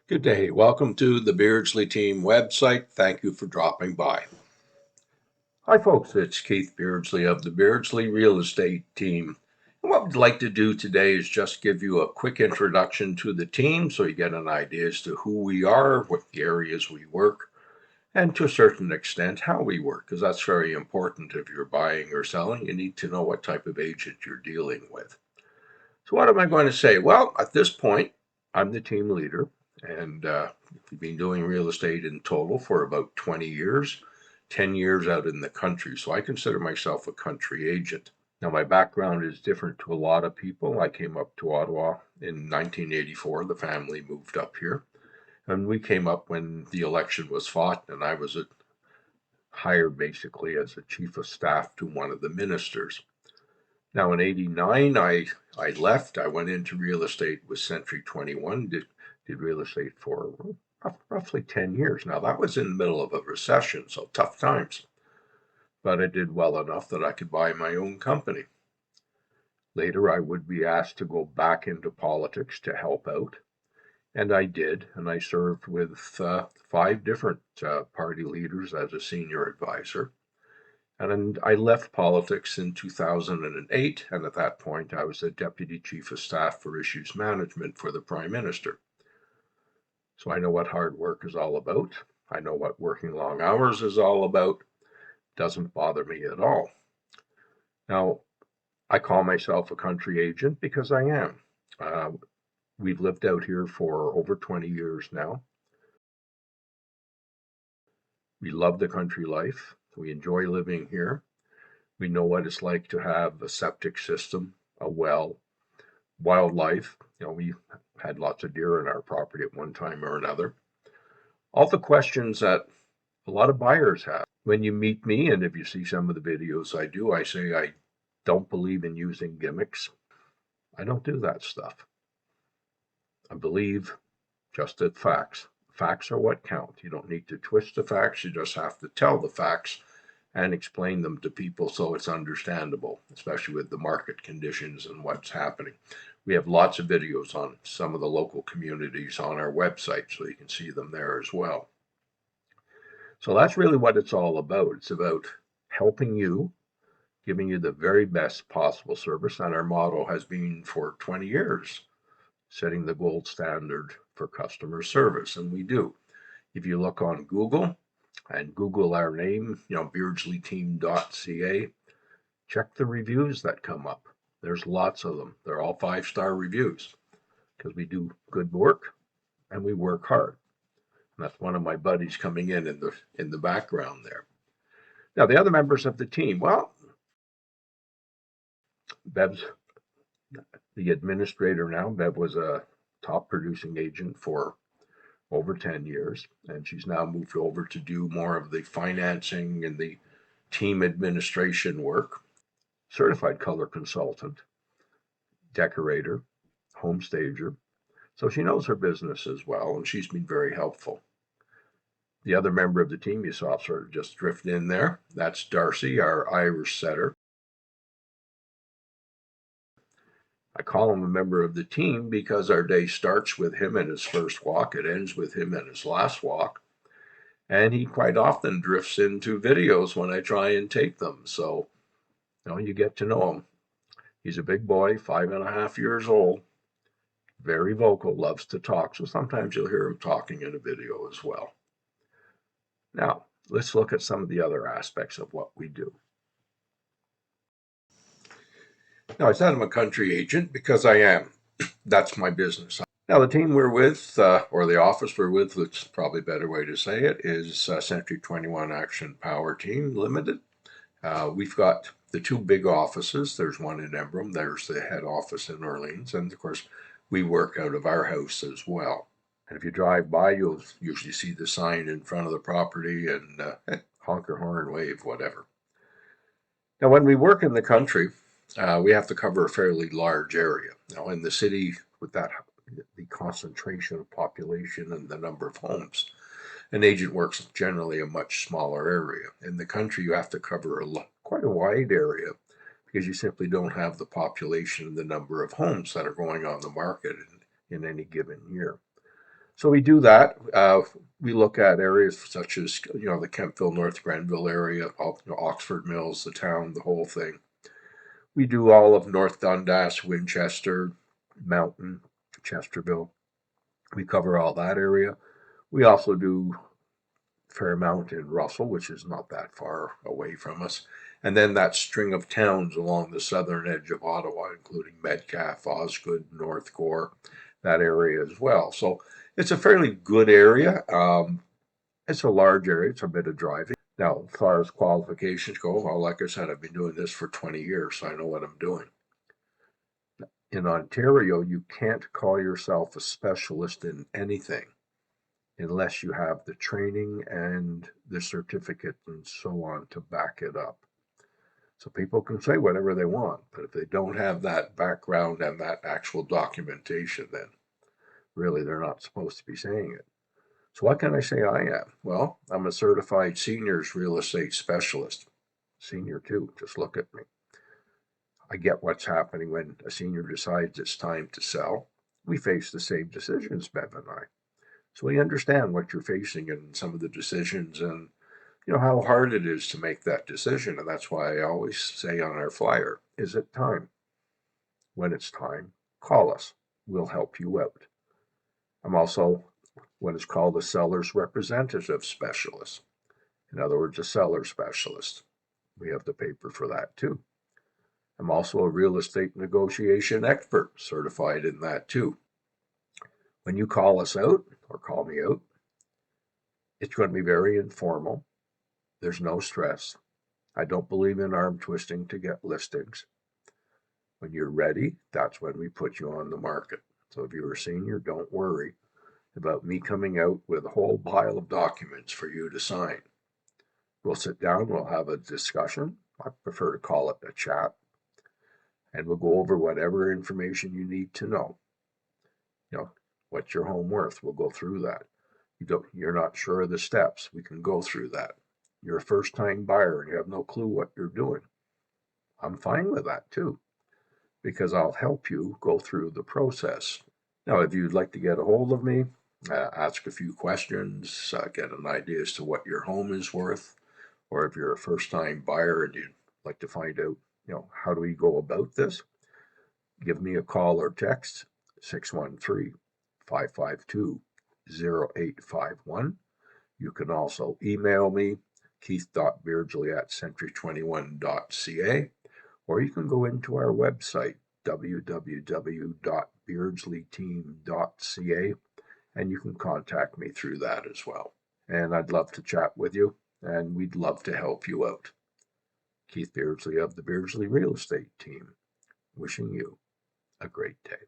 Good day. Welcome to the Beardsley Team website. Thank you for dropping by. Hi, folks. It's Keith Beardsley of the Beardsley Real Estate Team. And what we'd like to do today is just give you a quick introduction to the team so you get an idea as to who we are, what the areas we work, and to a certain extent how we work, because that's very important. If you're buying or selling, you need to know what type of agent you're dealing with. So what am I going to say? Well, at this point, I'm the team leader, and we've been doing real estate in total for about 20 years, 10 years out in the country. So I consider myself a country agent. Now, my background is different to a lot of people. I came up to Ottawa in 1984. The family moved up here, and we came up when the election was fought, and I was hired basically as a chief of staff to one of the ministers. Now in '89, I left. I went into real estate with Century 21, did real estate for roughly 10 years. Now that was in the middle of a recession, so tough times. But I did well enough that I could buy my own company. Later, I would be asked to go back into politics to help out. And I did, and I served with 5 different party leaders as a senior advisor. And I left politics in 2008, and at that point I was the Deputy Chief of Staff for Issues Management for the Prime Minister. So I know what hard work is all about. I know what working long hours is all about. Doesn't bother me at all. Now, I call myself a country agent because I am. We've lived out here for over 20 years now. We love the country life. We enjoy living here. We know what it's like to have a septic system, a well, wildlife. We had lots of deer in our property at one time or another. All the questions that a lot of buyers have. When you meet me, and if you see some of the videos I do, I say I don't believe in using gimmicks. I don't do that stuff. I believe just at facts. Facts are what count. You don't need to twist the facts. You just have to tell the facts and explain them to people so it's understandable, especially with the market conditions and what's happening. We have lots of videos on some of the local communities on our website, so you can see them there as well. So that's really what it's all about. It's about helping you, giving you the very best possible service. And our motto has been for 20 years, setting the gold standard for customer service. And we do. If you look on Google and Google our name, beardsleyteam.ca, check the reviews that come up. There's lots of them. They're all 5-star reviews because we do good work and we work hard. And that's one of my buddies coming in the background there. Now, the other members of the team, well, Bev's the administrator now. Bev was a top producing agent for over 10 years, and she's now moved over to do more of the financing and the team administration work. Certified color consultant, decorator, home stager. So she knows her business as well, and she's been very helpful. The other member of the team you saw sort of just drift in there, that's Darcy, our Irish setter. I call him a member of the team because our day starts with him and his first walk. It ends with him and his last walk. And he quite often drifts into videos when I try and take them. So, you get to know him. He's a big boy, 5.5 years old, very vocal, loves to talk. So sometimes you'll hear him talking in a video as well. Now, let's look at some of the other aspects of what we do. Now, I said I'm a country agent because I am. That's my business. Now, the team we're with, or the office we're with, which is probably a better way to say it, is Century 21 Action Power Team Limited. We've got the 2 big offices. There's one in Embrun. There's the head office in Orleans. And, of course, we work out of our house as well. And if you drive by, you'll usually see the sign in front of the property and honk your horn, wave, whatever. Now, when we work in the country, we have to cover a fairly large area. Now, in the city, with that, the concentration of population and the number of homes, an agent works generally a much smaller area. In the country, you have to cover quite a wide area because you simply don't have the population and the number of homes that are going on the market in any given year. So we do that. We look at areas such as, the Kemptville, North Grenville area, Oxford Mills, the town, the whole thing. We do all of North Dundas, Winchester, Mountain, Chesterville. We cover all that area. We also do Fairmount and Russell, which is not that far away from us. And then that string of towns along the southern edge of Ottawa, including Metcalfe, Osgoode, North Gore, that area as well. So it's a fairly good area. It's a large area. It's a bit of driving. Now, as far as qualifications go, well, like I said, I've been doing this for 20 years, so I know what I'm doing. In Ontario, you can't call yourself a specialist in anything unless you have the training and the certificate and so on to back it up. So people can say whatever they want, but if they don't have that background and that actual documentation, then really they're not supposed to be saying it. So what can I say I am? Well, I'm a certified seniors real estate specialist. Senior too, just look at me. I get what's happening when a senior decides it's time to sell. We face the same decisions, Bev and I. So we understand what you're facing and some of the decisions and how hard it is to make that decision. And that's why I always say on our flyer, is it time? When it's time, call us. We'll help you out. I'm also what is called a seller's representative specialist. In other words, a seller specialist. We have the paper for that too. I'm also a real estate negotiation expert, certified in that too. When you call us out or call me out, it's going to be very informal. There's no stress. I don't believe in arm twisting to get listings. When you're ready, that's when we put you on the market. So if you're a senior, don't worry about me coming out with a whole pile of documents for you to sign. We'll sit down, we'll have a discussion. I prefer to call it a chat. And we'll go over whatever information you need to know. What's your home worth? We'll go through that. You're not sure of the steps. We can go through that. You're a first-time buyer and you have no clue what you're doing. I'm fine with that too, because I'll help you go through the process. Now, if you'd like to get a hold of me, ask a few questions, get an idea as to what your home is worth, or if you're a first-time buyer and you'd like to find out, how do we go about this, give me a call or text 613-552-0851. You can also email me, keith.beardsley@century21.ca, or you can go into our website, www.beardsleyteam.ca, and you can contact me through that as well. And I'd love to chat with you, and we'd love to help you out. Keith Beardsley of the Beardsley Real Estate Team, wishing you a great day.